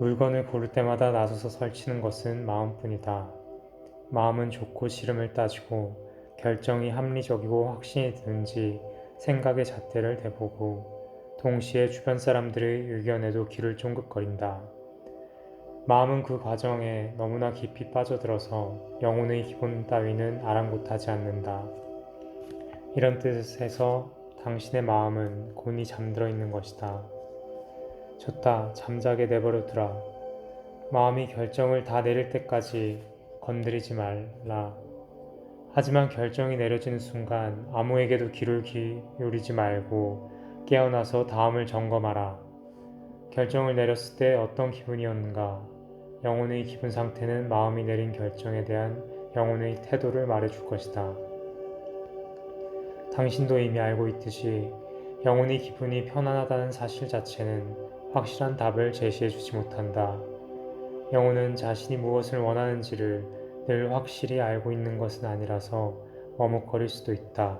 물건을 고를 때마다 나서서 설치는 것은 마음뿐이다. 마음은 좋고 싫음을 따지고 결정이 합리적이고 확신이 드는지 생각의 잣대를 대보고 동시에 주변 사람들의 의견에도 귀를 쫑긋거린다. 마음은 그 과정에 너무나 깊이 빠져들어서 영혼의 기본 따위는 아랑곳하지 않는다. 이런 뜻에서 당신의 마음은 곤히 잠들어 있는 것이다. 좋다, 잠자게 내버려 두라. 마음이 결정을 다 내릴 때까지 건드리지 말라. 하지만 결정이 내려지는 순간 아무에게도 귀를 기울이지 말고 깨어나서 다음을 점검하라. 결정을 내렸을 때 어떤 기분이었는가? 영혼의 기분 상태는 마음이 내린 결정에 대한 영혼의 태도를 말해줄 것이다. 당신도 이미 알고 있듯이 영혼의 기분이 편안하다는 사실 자체는 확실한 답을 제시해주지 못한다. 영혼은 자신이 무엇을 원하는지를 늘 확실히 알고 있는 것은 아니라서 머뭇거릴 수도 있다.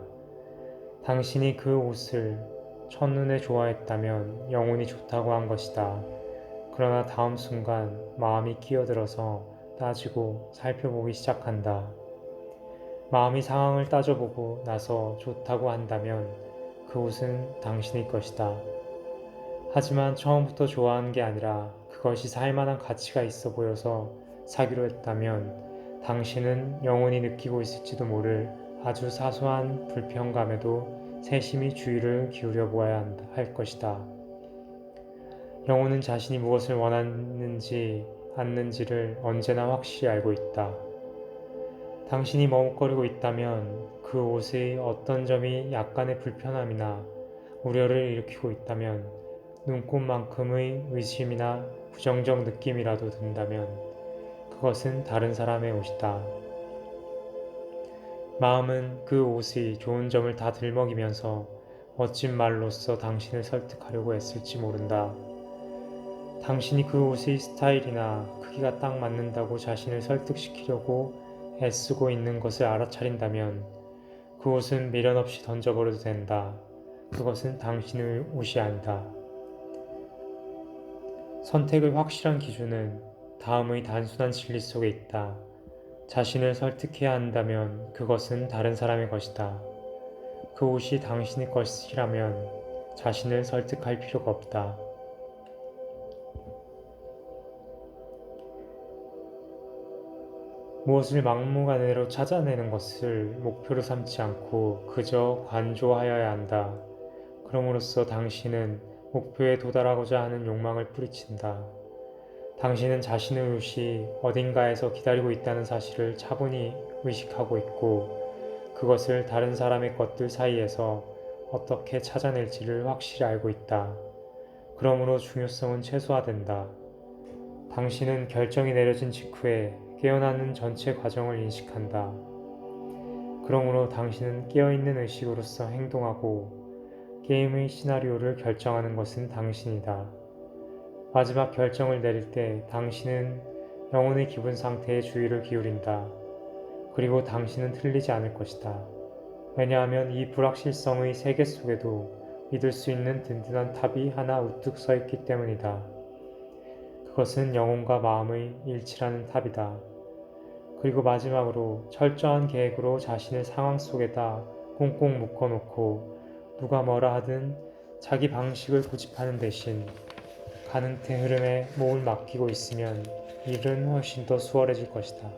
당신이 그 옷을 첫눈에 좋아했다면 영혼이 좋다고 한 것이다. 그러나 다음 순간 마음이 끼어들어서 따지고 살펴보기 시작한다. 마음이 상황을 따져보고 나서 좋다고 한다면 그 옷은 당신의 것이다. 하지만 처음부터 좋아한 게 아니라 그것이 살만한 가치가 있어 보여서 사기로 했다면 당신은 영원히 느끼고 있을지도 모를 아주 사소한 불편감에도 세심히 주의를 기울여 보아야 할 것이다. 영혼은 자신이 무엇을 원하는지 않는지를 언제나 확실히 알고 있다. 당신이 머뭇거리고 있다면 그 옷의 어떤 점이 약간의 불편함이나 우려를 일으키고 있다면 눈꽃만큼의 의심이나 부정적 느낌이라도 든다면 그것은 다른 사람의 옷이다. 마음은 그 옷의 좋은 점을 다 들먹이면서 멋진 말로써 당신을 설득하려고 애쓸지 모른다. 당신이 그 옷의 스타일이나 크기가 딱 맞는다고 자신을 설득시키려고 애쓰고 있는 것을 알아차린다면 그 옷은 미련 없이 던져버려도 된다. 그것은 당신의 옷이 아니다. 선택의 확실한 기준은 다음의 단순한 진리 속에 있다. 자신을 설득해야 한다면 그것은 다른 사람의 것이다. 그 옷이 당신의 것이라면 자신을 설득할 필요가 없다. 무엇을 막무가내로 찾아내는 것을 목표로 삼지 않고 그저 관조하여야 한다. 그럼으로써 당신은 목표에 도달하고자 하는 욕망을 뿌리친다. 당신은 자신의 옷이 어딘가에서 기다리고 있다는 사실을 차분히 의식하고 있고 그것을 다른 사람의 것들 사이에서 어떻게 찾아낼지를 확실히 알고 있다. 그러므로 중요성은 최소화된다. 당신은 결정이 내려진 직후에 깨어나는 전체 과정을 인식한다. 그러므로 당신은 깨어있는 의식으로서 행동하고 게임의 시나리오를 결정하는 것은 당신이다. 마지막 결정을 내릴 때 당신은 영혼의 기분 상태에 주의를 기울인다. 그리고 당신은 틀리지 않을 것이다. 왜냐하면 이 불확실성의 세계 속에도 믿을 수 있는 든든한 탑이 하나 우뚝 서 있기 때문이다. 그것은 영혼과 마음의 일치라는 탑이다. 그리고 마지막으로 철저한 계획으로 자신을 상황 속에다 꽁꽁 묶어놓고 누가 뭐라 하든 자기 방식을 고집하는 대신 가능태 흐름에 몸을 맡기고 있으면 일은 훨씬 더 수월해질 것이다.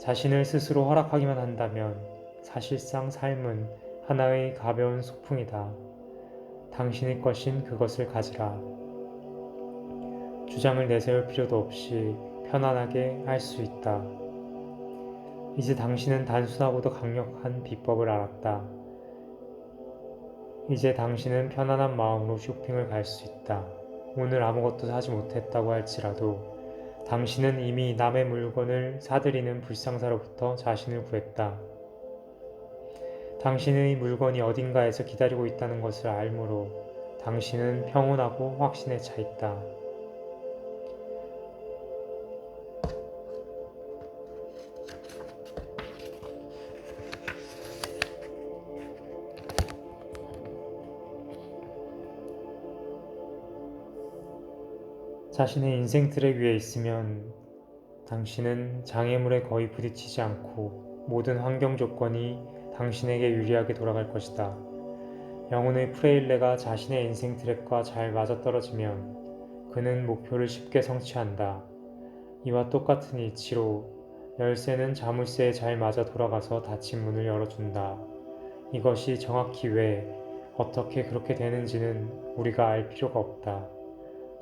자신을 스스로 허락하기만 한다면 사실상 삶은 하나의 가벼운 소풍이다. 당신의 것인 그것을 가지라. 주장을 내세울 필요도 없이 편안하게 할 수 있다. 이제 당신은 단순하고도 강력한 비법을 알았다. 이제 당신은 편안한 마음으로 쇼핑을 갈 수 있다. 오늘 아무것도 사지 못했다고 할지라도 당신은 이미 남의 물건을 사들이는 불상사로부터 자신을 구했다. 당신의 물건이 어딘가에서 기다리고 있다는 것을 알므로 당신은 평온하고 확신에 차 있다. 자신의 인생 트랙 위에 있으면 당신은 장애물에 거의 부딪히지 않고 모든 환경 조건이 당신에게 유리하게 돌아갈 것이다. 영혼의 프레일레가 자신의 인생 트랙과 잘 맞아떨어지면 그는 목표를 쉽게 성취한다. 이와 똑같은 이치로 열쇠는 자물쇠에 잘 맞아 돌아가서 닫힌 문을 열어준다. 이것이 정확히 왜, 어떻게 그렇게 되는지는 우리가 알 필요가 없다.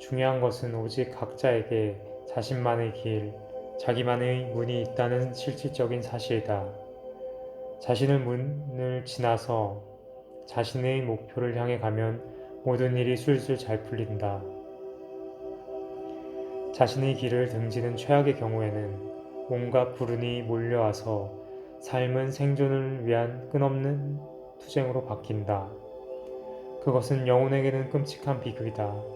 중요한 것은 오직 각자에게 자신만의 길, 자기만의 문이 있다는 실질적인 사실이다. 자신의 문을 지나서 자신의 목표를 향해 가면 모든 일이 술술 잘 풀린다. 자신의 길을 등지는 최악의 경우에는 온갖 불운이 몰려와서 삶은 생존을 위한 끝없는 투쟁으로 바뀐다. 그것은 영혼에게는 끔찍한 비극이다.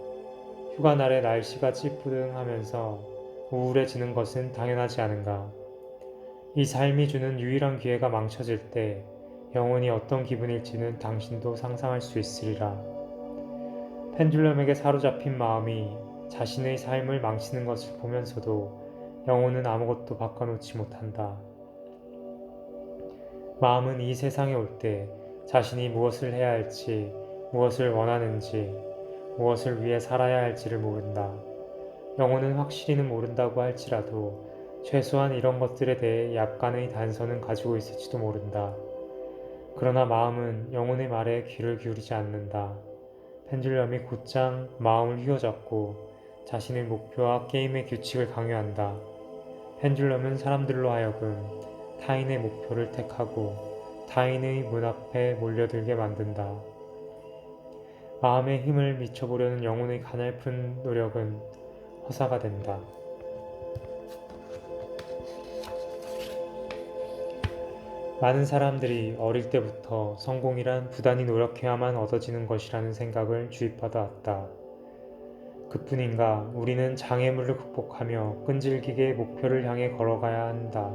휴가날에 날씨가 찌뿌둥하면서 우울해지는 것은 당연하지 않은가. 이 삶이 주는 유일한 기회가 망쳐질 때 영혼이 어떤 기분일지는 당신도 상상할 수 있으리라. 펜듈럼에게 사로잡힌 마음이 자신의 삶을 망치는 것을 보면서도 영혼은 아무것도 바꿔놓지 못한다. 마음은 이 세상에 올 때 자신이 무엇을 해야 할지, 무엇을 원하는지, 무엇을 위해 살아야 할지를 모른다. 영혼은 확실히는 모른다고 할지라도 최소한 이런 것들에 대해 약간의 단서는 가지고 있을지도 모른다. 그러나 마음은 영혼의 말에 귀를 기울이지 않는다. 펜듈럼이 곧장 마음을 휘어잡고 자신의 목표와 게임의 규칙을 강요한다. 펜듈럼은 사람들로 하여금 타인의 목표를 택하고 타인의 문 앞에 몰려들게 만든다. 마음의 힘을 미쳐보려는 영혼의 가냘픈 노력은 허사가 된다. 많은 사람들이 어릴 때부터 성공이란 부단히 노력해야만 얻어지는 것이라는 생각을 주입받아 왔다. 그뿐인가 우리는 장애물을 극복하며 끈질기게 목표를 향해 걸어가야 한다.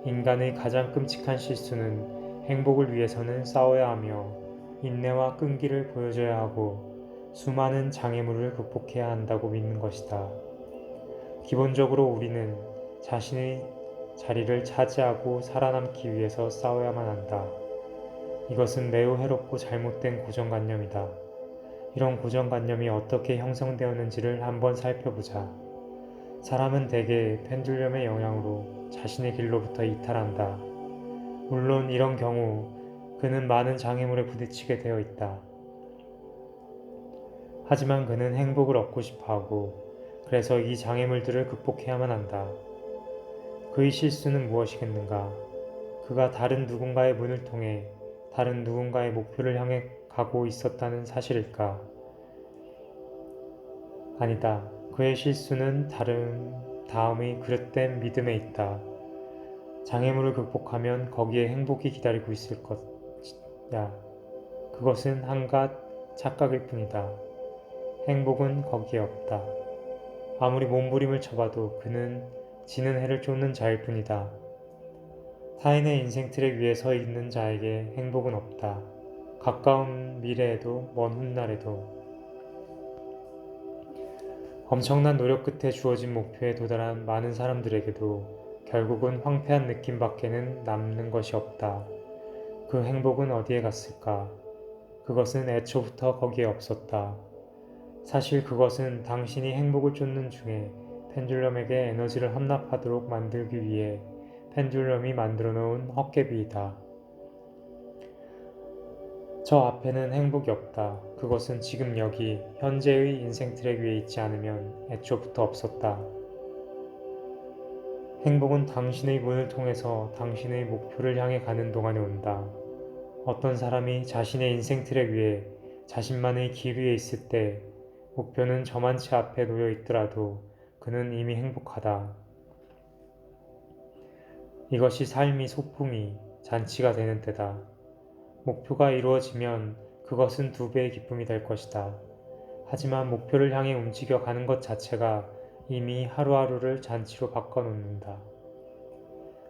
인간의 가장 끔찍한 실수는 행복을 위해서는 싸워야 하며 인내와 끈기를 보여줘야 하고 수많은 장애물을 극복해야 한다고 믿는 것이다. 기본적으로 우리는 자신의 자리를 차지하고 살아남기 위해서 싸워야만 한다. 이것은 매우 해롭고 잘못된 고정관념이다. 이런 고정관념이 어떻게 형성되었는지를 한번 살펴보자. 사람은 대개 펜듈럼의 영향으로 자신의 길로부터 이탈한다. 물론 이런 경우 그는 많은 장애물에 부딪히게 되어 있다. 하지만 그는 행복을 얻고 싶어 하고 그래서 이 장애물들을 극복해야만 한다. 그의 실수는 무엇이겠는가? 그가 다른 누군가의 문을 통해 다른 누군가의 목표를 향해 가고 있었다는 사실일까? 아니다. 그의 실수는 다음의 그릇된 믿음에 있다. 장애물을 극복하면 거기에 행복이 기다리고 있을 것이야. 그것은 한갓 착각일 뿐이다. 행복은 거기에 없다. 아무리 몸부림을 쳐봐도 그는 지는 해를 쫓는 자일 뿐이다. 타인의 인생 트랙 위에 서 있는 자에게 행복은 없다. 가까운 미래에도 먼 훗날에도. 엄청난 노력 끝에 주어진 목표에 도달한 많은 사람들에게도 결국은 황폐한 느낌밖에는 남는 것이 없다. 그 행복은 어디에 갔을까? 그것은 애초부터 거기에 없었다. 사실 그것은 당신이 행복을 쫓는 중에 펜듈럼에게 에너지를 함납하도록 만들기 위해 펜듈럼이 만들어 놓은 헛개비이다. 저 앞에는 행복이 없다. 그것은 지금 여기 현재의 인생 트랙 위에 있지 않으면 애초부터 없었다. 행복은 당신의 문을 통해서 당신의 목표를 향해 가는 동안에 온다. 어떤 사람이 자신의 인생 트랙 위에 자신만의 길 위에 있을 때 목표는 저만치 앞에 놓여 있더라도 그는 이미 행복하다. 이것이 삶이 소풍이 잔치가 되는 때다. 목표가 이루어지면 그것은 2배의 기쁨이 될 것이다. 하지만 목표를 향해 움직여 가는 것 자체가 이미 하루하루를 잔치로 바꿔놓는다.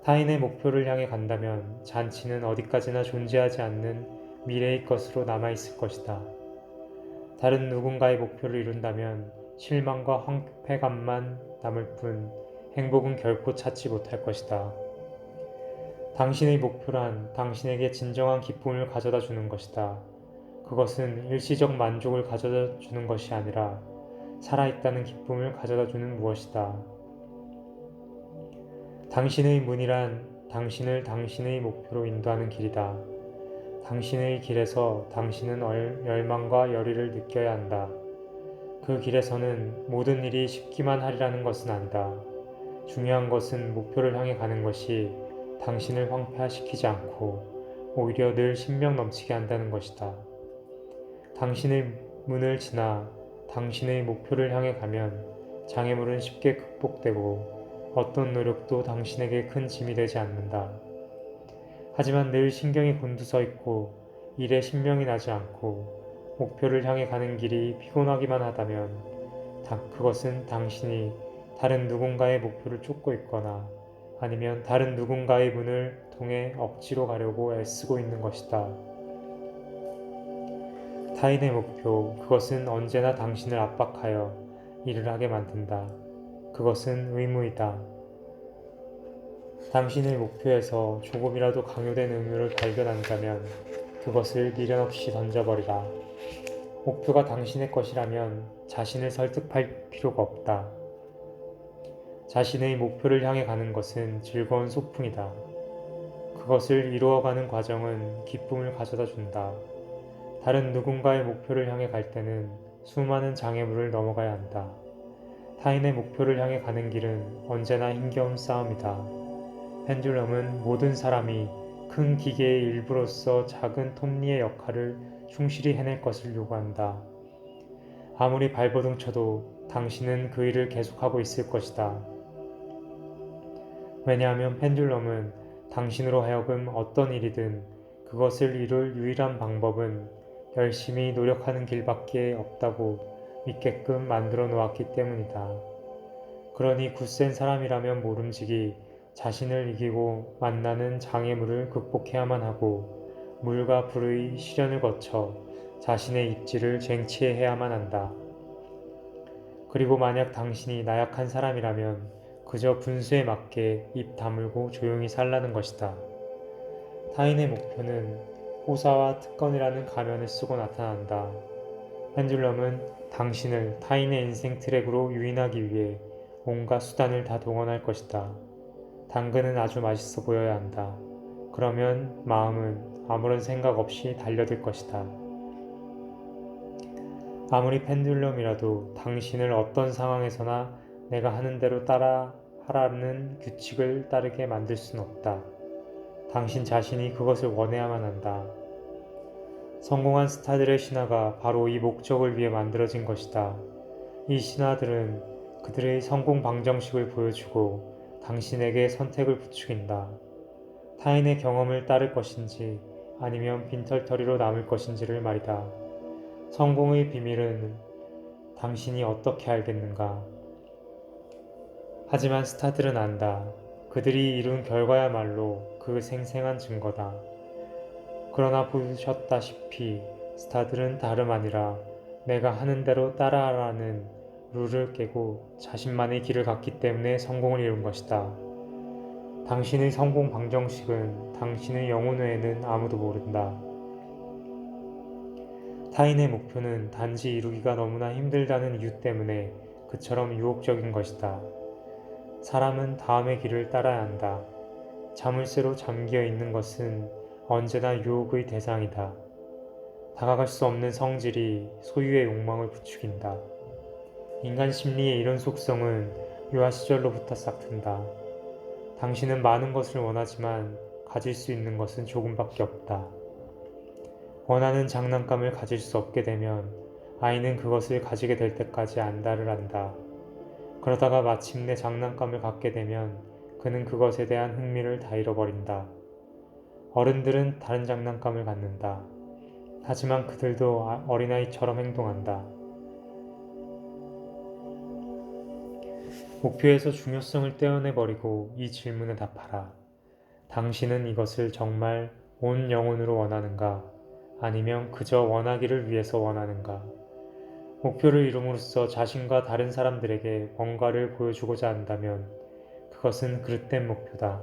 타인의 목표를 향해 간다면 잔치는 어디까지나 존재하지 않는 미래의 것으로 남아있을 것이다. 다른 누군가의 목표를 이룬다면 실망과 황폐감만 남을 뿐 행복은 결코 찾지 못할 것이다. 당신의 목표란 당신에게 진정한 기쁨을 가져다 주는 것이다. 그것은 일시적 만족을 가져다 주는 것이 아니라 살아있다는 기쁨을 가져다 주는 무엇이다. 당신의 문이란 당신을 당신의 목표로 인도하는 길이다. 당신의 길에서 당신은 열망과 열의를 느껴야 한다. 그 길에서는 모든 일이 쉽기만 하리라는 것은 아니다. 중요한 것은 목표를 향해 가는 것이 당신을 황폐화시키지 않고 오히려 늘 신명 넘치게 한다는 것이다. 당신의 문을 지나 당신의 목표를 향해 가면 장애물은 쉽게 극복되고 어떤 노력도 당신에게 큰 짐이 되지 않는다. 하지만 늘 신경이 곤두서 있고 일에 신명이 나지 않고 목표를 향해 가는 길이 피곤하기만 하다면 그것은 당신이 다른 누군가의 목표를 쫓고 있거나 아니면 다른 누군가의 문을 통해 억지로 가려고 애쓰고 있는 것이다. 타인의 목표, 그것은 언제나 당신을 압박하여 일을 하게 만든다. 그것은 의무이다. 당신의 목표에서 조금이라도 강요된 의무를 발견한다면 그것을 미련 없이 던져버리라. 목표가 당신의 것이라면 자신을 설득할 필요가 없다. 자신의 목표를 향해 가는 것은 즐거운 소풍이다. 그것을 이루어가는 과정은 기쁨을 가져다 준다. 다른 누군가의 목표를 향해 갈 때는 수많은 장애물을 넘어가야 한다. 타인의 목표를 향해 가는 길은 언제나 힘겨운 싸움이다. 펜듈럼은 모든 사람이 큰 기계의 일부로서 작은 톱니의 역할을 충실히 해낼 것을 요구한다. 아무리 발버둥 쳐도 당신은 그 일을 계속하고 있을 것이다. 왜냐하면 펜듈럼은 당신으로 하여금 어떤 일이든 그것을 이룰 유일한 방법은 열심히 노력하는 길밖에 없다고 믿게끔 만들어 놓았기 때문이다. 그러니 굳센 사람이라면 모름지기 자신을 이기고 만나는 장애물을 극복해야만 하고 물과 불의 시련을 거쳐 자신의 입지를 쟁취해야만 한다. 그리고 만약 당신이 나약한 사람이라면 그저 분수에 맞게 입 다물고 조용히 살라는 것이다. 타인의 목표는 호사와 특권이라는 가면을 쓰고 나타난다. 펜듈럼은 당신을 타인의 인생 트랙으로 유인하기 위해 온갖 수단을 다 동원할 것이다. 당근은 아주 맛있어 보여야 한다. 그러면 마음은 아무런 생각 없이 달려들 것이다. 아무리 펜듈럼이라도 당신을 어떤 상황에서나 내가 하는 대로 따라 하라는 규칙을 따르게 만들 순 없다. 당신 자신이 그것을 원해야만 한다. 성공한 스타들의 신화가 바로 이 목적을 위해 만들어진 것이다. 이 신화들은 그들의 성공 방정식을 보여주고 당신에게 선택을 부추긴다. 타인의 경험을 따를 것인지 아니면 빈털터리로 남을 것인지를 말이다. 성공의 비밀은 당신이 어떻게 알겠는가? 하지만 스타들은 안다. 그들이 이룬 결과야말로 그 생생한 증거다. 그러나 보셨다시피 스타들은 다름 아니라 내가 하는 대로 따라하라는 룰을 깨고 자신만의 길을 갔기 때문에 성공을 이룬 것이다. 당신의 성공 방정식은 당신의 영혼 외에는 아무도 모른다. 타인의 목표는 단지 이루기가 너무나 힘들다는 이유 때문에 그처럼 유혹적인 것이다. 사람은 다음의 길을 따라야 한다. 자물쇠로 잠겨 있는 것은 언제나 유혹의 대상이다. 다가갈 수 없는 성질이 소유의 욕망을 부추긴다. 인간 심리의 이런 속성은 유아 시절로부터 싹튼다. 당신은 많은 것을 원하지만 가질 수 있는 것은 조금밖에 없다. 원하는 장난감을 가질 수 없게 되면 아이는 그것을 가지게 될 때까지 안달을 한다. 그러다가 마침내 장난감을 갖게 되면 그는 그것에 대한 흥미를 다 잃어버린다. 어른들은 다른 장난감을 갖는다. 하지만 그들도 어린아이처럼 행동한다. 목표에서 중요성을 떼어내버리고 이 질문에 답하라. 당신은 이것을 정말 온 영혼으로 원하는가? 아니면 그저 원하기를 위해서 원하는가? 목표를 이룸으로써 자신과 다른 사람들에게 뭔가를 보여주고자 한다면 그것은 그릇된 목표다.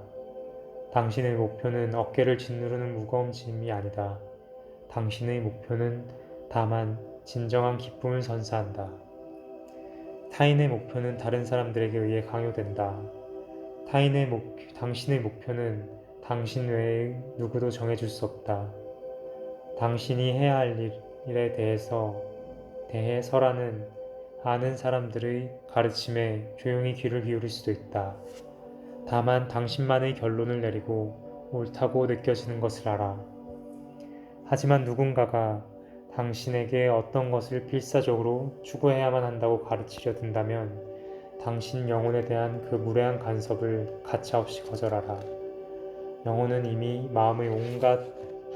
당신의 목표는 어깨를 짓누르는 무거운 짐이 아니다. 당신의 목표는 다만 진정한 기쁨을 선사한다. 타인의 목표는 다른 사람들에게 의해 강요된다. 당신의 목표는 당신 외에 누구도 정해줄 수 없다. 당신이 해야 할 일에 대해서라는 아는 사람들의 가르침에 조용히 귀를 기울일 수도 있다. 다만 당신만의 결론을 내리고 옳다고 느껴지는 것을 알아. 하지만 누군가가 당신에게 어떤 것을 필사적으로 추구해야만 한다고 가르치려 든다면 당신 영혼에 대한 그 무례한 간섭을 가차없이 거절하라. 영혼은 이미 마음의 온갖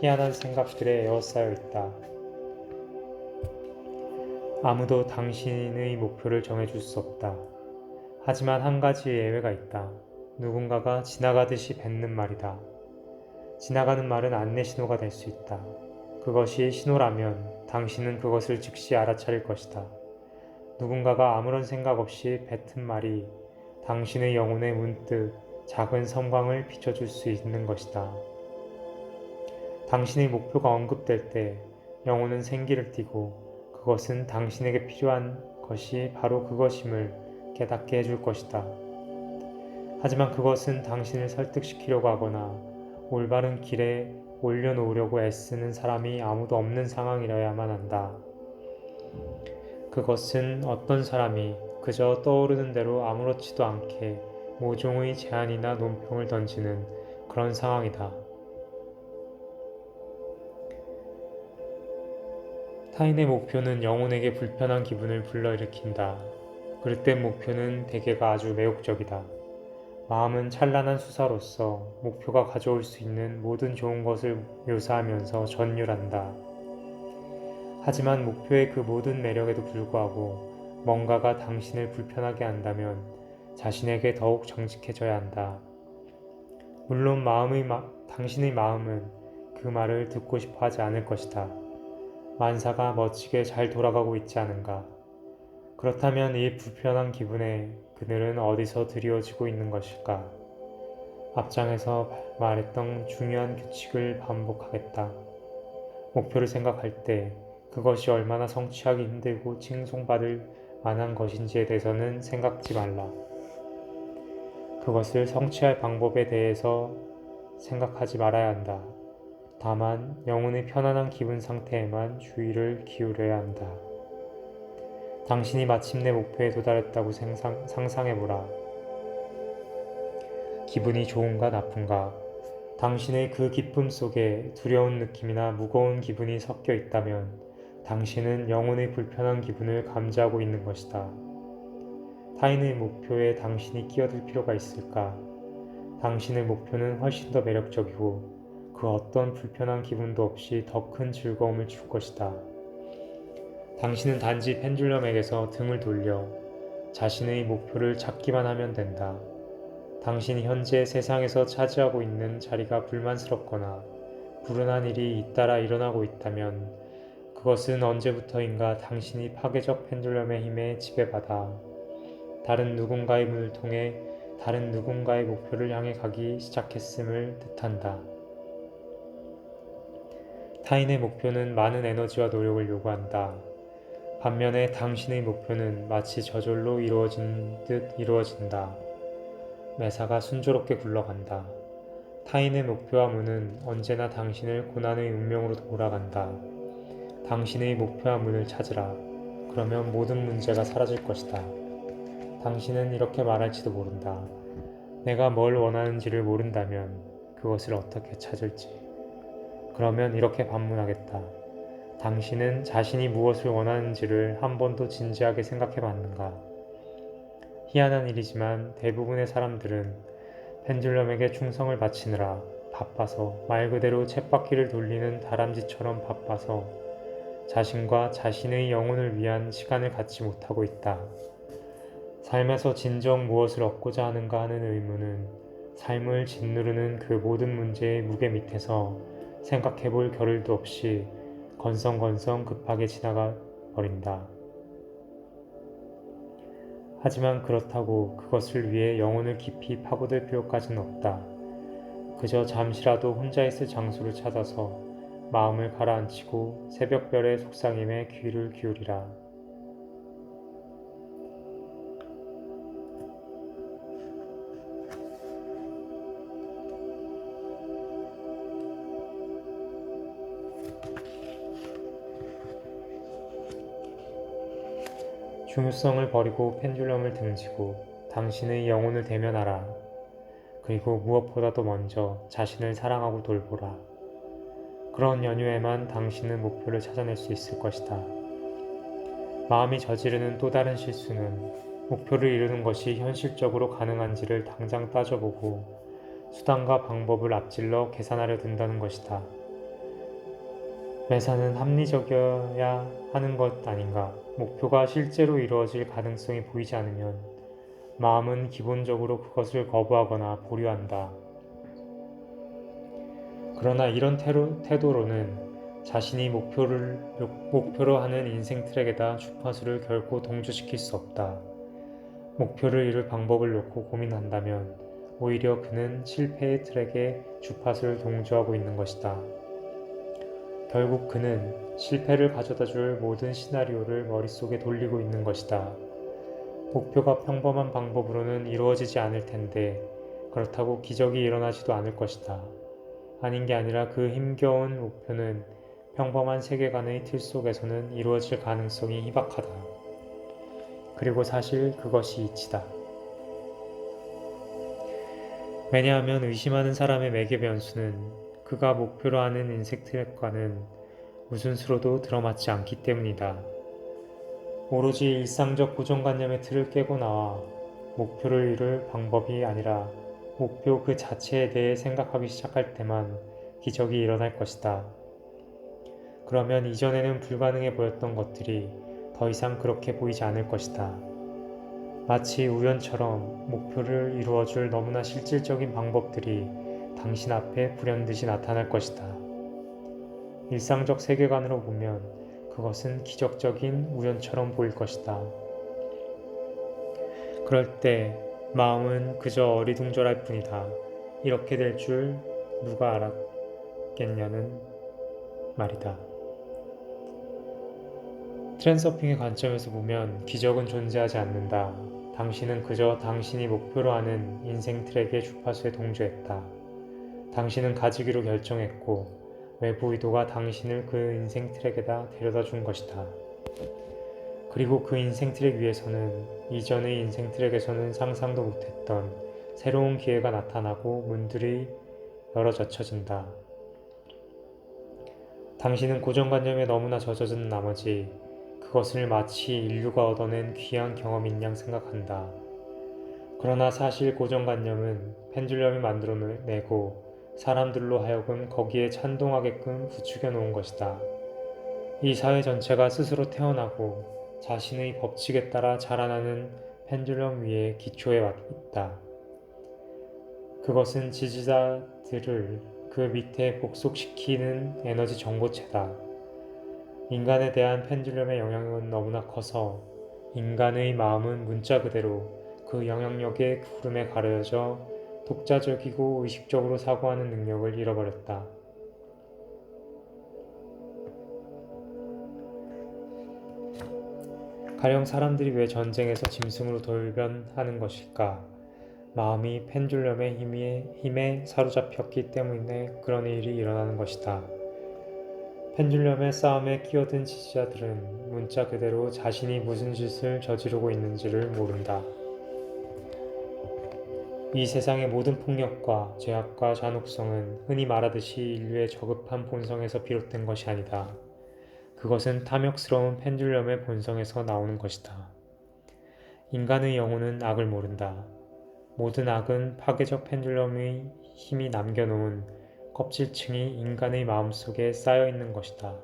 희한한 생각들에 에워싸여 있다. 아무도 당신의 목표를 정해줄 수 없다. 하지만 한 가지 예외가 있다. 누군가가 지나가듯이 뱉는 말이다. 지나가는 말은 안내 신호가 될 수 있다. 그것이 신호라면 당신은 그것을 즉시 알아차릴 것이다. 누군가가 아무런 생각 없이 뱉은 말이 당신의 영혼에 문득 작은 섬광을 비춰줄 수 있는 것이다. 당신의 목표가 언급될 때 영혼은 생기를 띠고 그것은 당신에게 필요한 것이 바로 그것임을 깨닫게 해줄 것이다. 하지만 그것은 당신을 설득시키려고 하거나 올바른 길에 올려놓으려고 애쓰는 사람이 아무도 없는 상황이라야만 한다. 그것은 어떤 사람이 그저 떠오르는 대로 아무렇지도 않게 모종의 제안이나 논평을 던지는 그런 상황이다. 타인의 목표는 영혼에게 불편한 기분을 불러일으킨다. 그릇된 목표는 대개가 아주 매혹적이다. 마음은 찬란한 수사로서 목표가 가져올 수 있는 모든 좋은 것을 묘사하면서 전율한다. 하지만 목표의 그 모든 매력에도 불구하고 뭔가가 당신을 불편하게 한다면 자신에게 더욱 정직해져야 한다. 물론 당신의 마음은 그 말을 듣고 싶어 하지 않을 것이다. 만사가 멋지게 잘 돌아가고 있지 않은가. 그렇다면 이 불편한 기분에 그늘은 어디서 드리워지고 있는 것일까? 앞장에서 말했던 중요한 규칙을 반복하겠다. 목표를 생각할 때 그것이 얼마나 성취하기 힘들고 칭송받을 만한 것인지에 대해서는 생각지 말라. 그것을 성취할 방법에 대해서 생각하지 말아야 한다. 다만 영혼의 편안한 기분 상태에만 주의를 기울여야 한다. 당신이 마침내 목표에 도달했다고 상상해보라. 기분이 좋은가 나쁜가? 당신의 그 기쁨 속에 두려운 느낌이나 무거운 기분이 섞여 있다면 당신은 영혼의 불편한 기분을 감지하고 있는 것이다. 타인의 목표에 당신이 끼어들 필요가 있을까? 당신의 목표는 훨씬 더 매력적이고 그 어떤 불편한 기분도 없이 더 큰 즐거움을 줄 것이다. 당신은 단지 펜듈럼에게서 등을 돌려 자신의 목표를 찾기만 하면 된다. 당신이 현재 세상에서 차지하고 있는 자리가 불만스럽거나 불운한 일이 잇따라 일어나고 있다면 그것은 언제부터인가 당신이 파괴적 펜듈럼의 힘에 지배받아 다른 누군가의 문을 통해 다른 누군가의 목표를 향해 가기 시작했음을 뜻한다. 타인의 목표는 많은 에너지와 노력을 요구한다. 반면에 당신의 목표는 마치 저절로 이루어진 듯 이루어진다. 매사가 순조롭게 굴러간다. 타인의 목표와 문은 언제나 당신을 고난의 운명으로 몰아간다. 당신의 목표와 문을 찾으라. 그러면 모든 문제가 사라질 것이다. 당신은 이렇게 말할지도 모른다. 내가 뭘 원하는지를 모른다면 그것을 어떻게 찾을지. 그러면 이렇게 반문하겠다. 당신은 자신이 무엇을 원하는지를 한 번도 진지하게 생각해 봤는가? 희한한 일이지만 대부분의 사람들은 펜듈럼에게 충성을 바치느라 바빠서 말 그대로 쳇바퀴를 돌리는 다람쥐처럼 바빠서 자신과 자신의 영혼을 위한 시간을 갖지 못하고 있다. 삶에서 진정 무엇을 얻고자 하는가 하는 의문은 삶을 짓누르는 그 모든 문제의 무게 밑에서 생각해 볼 겨를도 없이 건성건성 급하게 지나가 버린다. 하지만 그렇다고 그것을 위해 영혼을 깊이 파고들 필요까지는 없다. 그저 잠시라도 혼자 있을 장소를 찾아서 마음을 가라앉히고 새벽별의 속삭임에 귀를 기울이라. 중요성을 버리고 펜듈럼을 등지고 당신의 영혼을 대면하라. 그리고 무엇보다도 먼저 자신을 사랑하고 돌보라. 그런 연유에만 당신은 목표를 찾아낼 수 있을 것이다. 마음이 저지르는 또 다른 실수는 목표를 이루는 것이 현실적으로 가능한지를 당장 따져보고 수단과 방법을 앞질러 계산하려 든다는 것이다. 매사는 합리적이어야 하는 것 아닌가? 목표가 실제로 이루어질 가능성이 보이지 않으면 마음은 기본적으로 그것을 거부하거나 보류한다. 그러나 이런 태도로는 자신이 목표로 하는 인생 트랙에다 주파수를 결코 동조시킬 수 없다. 목표를 이룰 방법을 놓고 고민한다면 오히려 그는 실패의 트랙에 주파수를 동조하고 있는 것이다. 결국 그는 실패를 가져다 줄 모든 시나리오를 머릿속에 돌리고 있는 것이다. 목표가 평범한 방법으로는 이루어지지 않을 텐데 그렇다고 기적이 일어나지도 않을 것이다. 아닌 게 아니라 그 힘겨운 목표는 평범한 세계관의 틀 속에서는 이루어질 가능성이 희박하다. 그리고 사실 그것이 이치다. 왜냐하면 의심하는 사람의 매개 변수는 그가 목표로 하는 인생 트랙과는 무슨 수로도 들어맞지 않기 때문이다. 오로지 일상적 고정관념의 틀을 깨고 나와 목표를 이룰 방법이 아니라 목표 그 자체에 대해 생각하기 시작할 때만 기적이 일어날 것이다. 그러면 이전에는 불가능해 보였던 것들이 더 이상 그렇게 보이지 않을 것이다. 마치 우연처럼 목표를 이루어줄 너무나 실질적인 방법들이 당신 앞에 불현듯이 나타날 것이다. 일상적 세계관으로 보면 그것은 기적적인 우연처럼 보일 것이다. 그럴 때 마음은 그저 어리둥절할 뿐이다. 이렇게 될 줄 누가 알았겠냐는 말이다. 트랜서핑의 관점에서 보면 기적은 존재하지 않는다. 당신은 그저 당신이 목표로 하는 인생 트랙의 주파수에 동조했다. 당신은 가지기로 결정했고 외부 의도가 당신을 그 인생 트랙에다 데려다 준 것이다. 그리고 그 인생 트랙 위에서는 이전의 인생 트랙에서는 상상도 못했던 새로운 기회가 나타나고 문들이 열어 젖혀진다. 당신은 고정관념에 너무나 젖어든 나머지 그것을 마치 인류가 얻어낸 귀한 경험인 양 생각한다. 그러나 사실 고정관념은 펜듈럼이 만들어내고 사람들로 하여금 거기에 찬동하게끔 부추겨 놓은 것이다. 이 사회 전체가 스스로 태어나고 자신의 법칙에 따라 자라나는 펜듈럼 위에 기초해 있다. 그것은 지지자들을 그 밑에 복속시키는 에너지 정보체다. 인간에 대한 펜듈럼의 영향은 너무나 커서 인간의 마음은 문자 그대로 그 영향력의 구름에 가려져 독자적이고 의식적으로 사고하는 능력을 잃어버렸다. 가령 사람들이 왜 전쟁에서 짐승으로 돌변하는 것일까? 마음이 펜듈럼의 힘에 사로잡혔기 때문에 그런 일이 일어나는 것이다. 펜듈럼의 싸움에 끼어든 지지자들은 문자 그대로 자신이 무슨 짓을 저지르고 있는지를 모른다. 이 세상의 모든 폭력과 죄악과 잔혹성은 흔히 말하듯이 인류의 저급한 본성에서 비롯된 것이 아니다. 그것은 탐욕스러운 펜듈럼의 본성에서 나오는 것이다. 인간의 영혼은 악을 모른다. 모든 악은 파괴적 펜듈럼의 힘이 남겨놓은 껍질층이 인간의 마음속에 쌓여있는 것이다.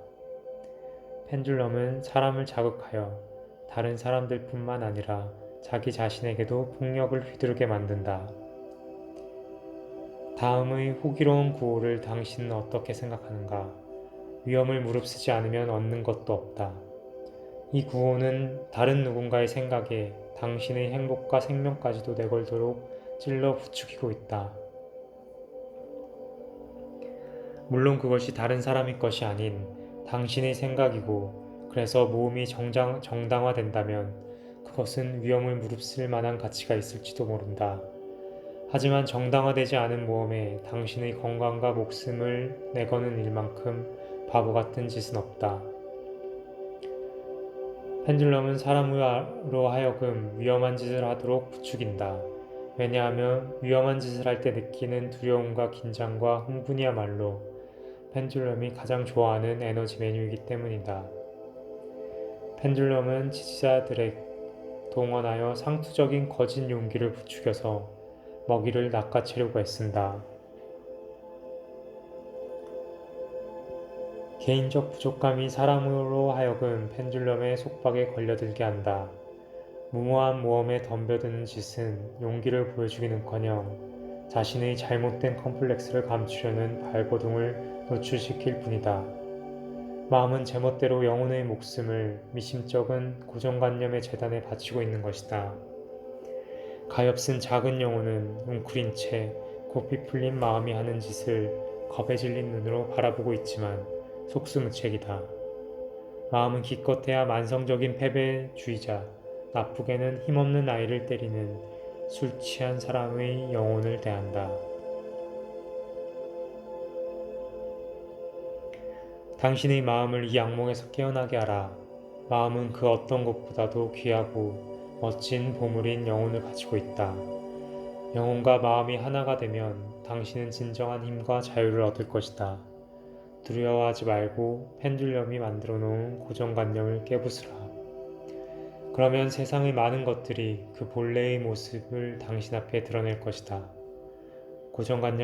펜듈럼은 사람을 자극하여 다른 사람들뿐만 아니라 자기 자신에게도 폭력을 휘두르게 만든다. 다음의 호기로운 구호를 당신은 어떻게 생각하는가? 위험을 무릅쓰지 않으면 얻는 것도 없다. 이 구호는 다른 누군가의 생각에 당신의 행복과 생명까지도 내걸도록 찔러 부추기고 있다. 물론 그것이 다른 사람의 것이 아닌 당신의 생각이고, 그래서 모험이 정당화된다면 그것은 위험을 무릅쓸 만한 가치가 있을지도 모른다. 하지만 정당화되지 않은 모험에 당신의 건강과 목숨을 내거는 일만큼 바보 같은 짓은 없다. 펜듈럼은 사람으로 하여금 위험한 짓을 하도록 부추긴다. 왜냐하면 위험한 짓을 할 때 느끼는 두려움과 긴장과 흥분이야말로 펜듈럼이 가장 좋아하는 에너지 메뉴이기 때문이다. 펜듈럼은 지지자들에 동원하여 상투적인 거짓 용기를 부추겨서 먹이를 낚아채려고 애쓴다. 개인적 부족감이 사람으로 하여금 펜듈럼의 속박에 걸려들게 한다. 무모한 모험에 덤벼드는 짓은 용기를 보여주기는커녕 자신의 잘못된 컴플렉스를 감추려는 발버둥을 노출시킬 뿐이다. 마음은 제멋대로 영혼의 목숨을 미심쩍은 고정관념의 재단에 바치고 있는 것이다. 가엾은 작은 영혼은 웅크린 채 고삐 풀린 마음이 하는 짓을 겁에 질린 눈으로 바라보고 있지만 속수무책이다. 마음은 기껏해야 만성적인 패배주의자, 나쁘게는 힘없는 아이를 때리는 술 취한 사람의 영혼을 대한다. 당신의 마음을 이 악몽에서 깨어나게 하라. 마음은 그 어떤 것보다도 귀하고 멋진 보물인 영혼을 가지고 있다. 영혼과 마음이 하나가 되면 당신은 진정한 힘과 자유를 얻을 것이다. 두려워하지 말고 펜듈럼이 만들어 놓은 고정관념을 깨부수라. 그러면 세상의 많은 것들이 그 본래의 모습을 당신 앞에 드러낼 것이다. 고정관념을